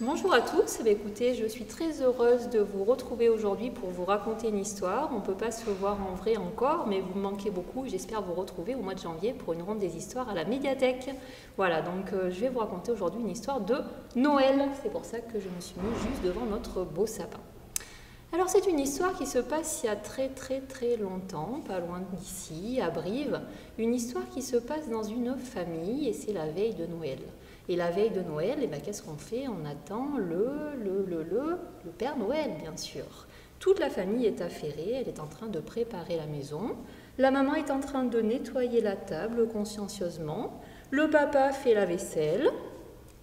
Bonjour à tous, eh bien, écoutez, je suis très heureuse de vous retrouver aujourd'hui pour vous raconter une histoire. On ne peut pas se voir en vrai encore, mais vous me manquez beaucoup. J'espère vous retrouver au mois de janvier pour une ronde des histoires à la médiathèque. Voilà, donc je vais vous raconter aujourd'hui une histoire de Noël. C'est pour ça que je me suis mise juste devant notre beau sapin. Alors c'est une histoire qui se passe il y a très longtemps, pas loin d'ici, à Brive. Une histoire qui se passe dans une famille et c'est la veille de Noël. Et la veille de Noël, eh ben, qu'est-ce qu'on fait? On attend le Père Noël, bien sûr. Toute la famille est affairée, elle est en train de préparer la maison. La maman est en train de nettoyer la table consciencieusement. Le papa fait la vaisselle.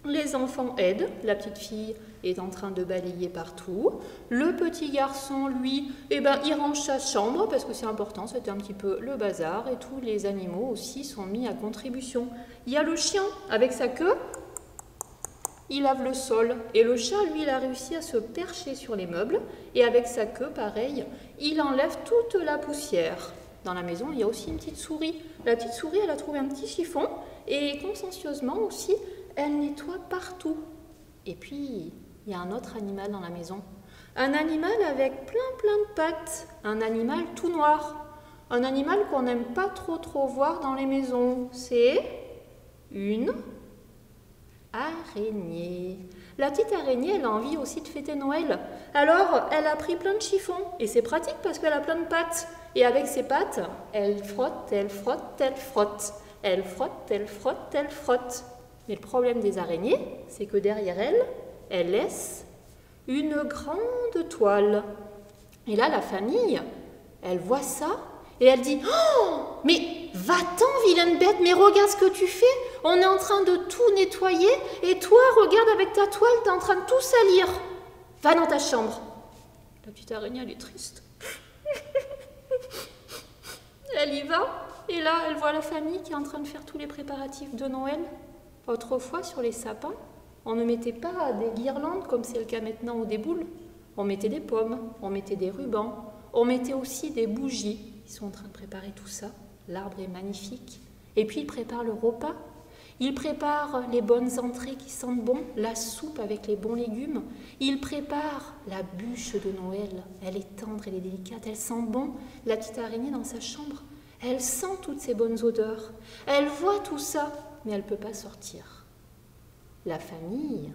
Les enfants aident. La petite fille est en train de balayer partout. Le petit garçon, lui, eh ben, il range sa chambre parce que c'est important, c'était un petit peu le bazar. Et tous les animaux aussi sont mis à contribution. Il y a le chien avec sa queue. Il lave le sol et le chat, lui, il a réussi à se percher sur les meubles et avec sa queue, pareil, il enlève toute la poussière. Dans la maison, il y a aussi une petite souris. La petite souris, elle a trouvé un petit chiffon et consciencieusement aussi, elle nettoie partout. Et puis, il y a un autre animal dans la maison. Un animal avec plein de pattes. Un animal tout noir. Un animal qu'on n'aime pas trop voir dans les maisons. C'est une araignée. La petite araignée, elle a envie aussi de fêter Noël. Alors, elle a pris plein de chiffons. Et c'est pratique parce qu'elle a plein de pattes. Et avec ses pattes, elle frotte, elle frotte, elle frotte. Elle frotte, elle frotte, elle frotte. Mais le problème des araignées, c'est que derrière elle, elle laisse une grande toile. Et là, la famille, elle voit ça et elle dit « Oh, mais va-t'en, vilaine bête, mais regarde ce que tu fais. On est en train de tout nettoyer et toi, regarde avec ta toile, tu es en train de tout salir. Va dans ta chambre. » La petite araignée, elle est triste. Elle y va et là, elle voit la famille qui est en train de faire tous les préparatifs de Noël. Autrefois, sur les sapins, on ne mettait pas des guirlandes comme c'est le cas maintenant ou des boules. On mettait des pommes, on mettait des rubans, on mettait aussi des bougies. Ils sont en train de préparer tout ça. L'arbre est magnifique. Et puis, ils préparent le repas. Ils préparent les bonnes entrées qui sentent bon, la soupe avec les bons légumes. Ils préparent la bûche de Noël. Elle est tendre, elle est délicate, elle sent bon. La petite araignée dans sa chambre, elle sent toutes ces bonnes odeurs. Elle voit tout ça, mais elle ne peut pas sortir. La famille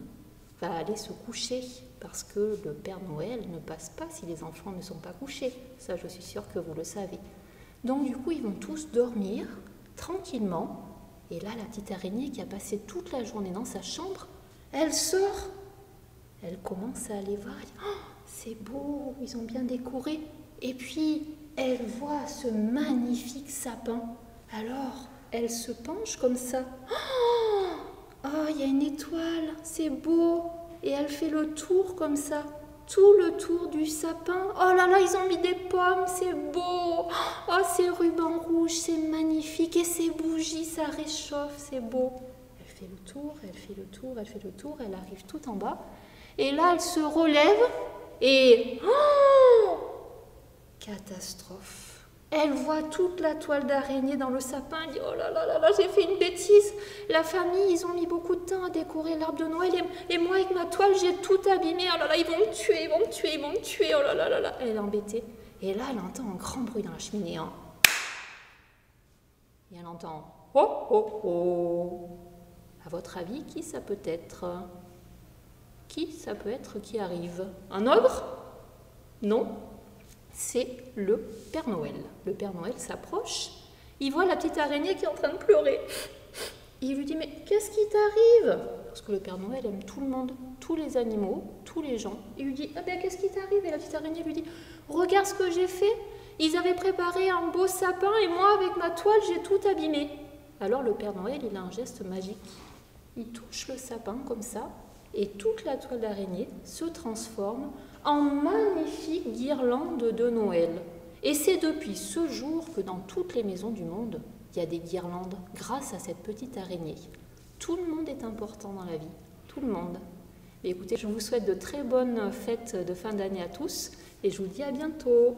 va aller se coucher parce que le Père Noël ne passe pas si les enfants ne sont pas couchés. Ça, je suis sûre que vous le savez. Donc du coup, ils vont tous dormir tranquillement. Et là, la petite araignée qui a passé toute la journée dans sa chambre, elle sort. Elle commence à aller voir. Elle dit, oh, c'est beau, ils ont bien décoré. Et puis, elle voit ce magnifique sapin. Alors, elle se penche comme ça. Oh, il y a une étoile, c'est beau. Et elle fait le tour comme ça, tout le tour du sapin. Oh là là, ils ont mis des pommes, c'est beau. Oh, ces rubans rouges, c'est magnifique. Et ces bougies, ça réchauffe, c'est beau. Elle fait le tour, elle fait le tour, elle fait le tour. Elle arrive tout en bas. Et là, elle se relève et... Oh, catastrophe. Elle voit toute la toile d'araignée dans le sapin. Elle dit, oh là là là là, j'ai fait une bêtise. La famille, ils ont mis beaucoup de temps à décorer l'arbre de Noël. Et moi, avec ma toile, j'ai tout abîmé. Oh là là, ils vont me tuer, ils vont me tuer, ils vont me tuer. Oh là là là là. Elle est embêtée. Et là, elle entend un grand bruit dans la cheminée. Hein. Et elle entend, oh oh oh. À votre avis, qui ça peut être? Qui ça peut être qui arrive? Un ogre? Non. C'est le Père Noël. Le Père Noël s'approche, il voit la petite araignée qui est en train de pleurer. Il lui dit, mais qu'est-ce qui t'arrive? Parce que le Père Noël aime tout le monde, tous les animaux, tous les gens. Il lui dit, ah ben qu'est-ce qui t'arrive? Et la petite araignée lui dit, regarde ce que j'ai fait. Ils avaient préparé un beau sapin et moi, avec ma toile, j'ai tout abîmé. Alors le Père Noël, il a un geste magique. Il touche le sapin comme ça et toute la toile d'araignée se transforme en magnifique guirlande de Noël. Et c'est depuis ce jour que dans toutes les maisons du monde, il y a des guirlandes grâce à cette petite araignée. Tout le monde est important dans la vie, tout le monde. Mais écoutez, je vous souhaite de très bonnes fêtes de fin d'année à tous et je vous dis à bientôt.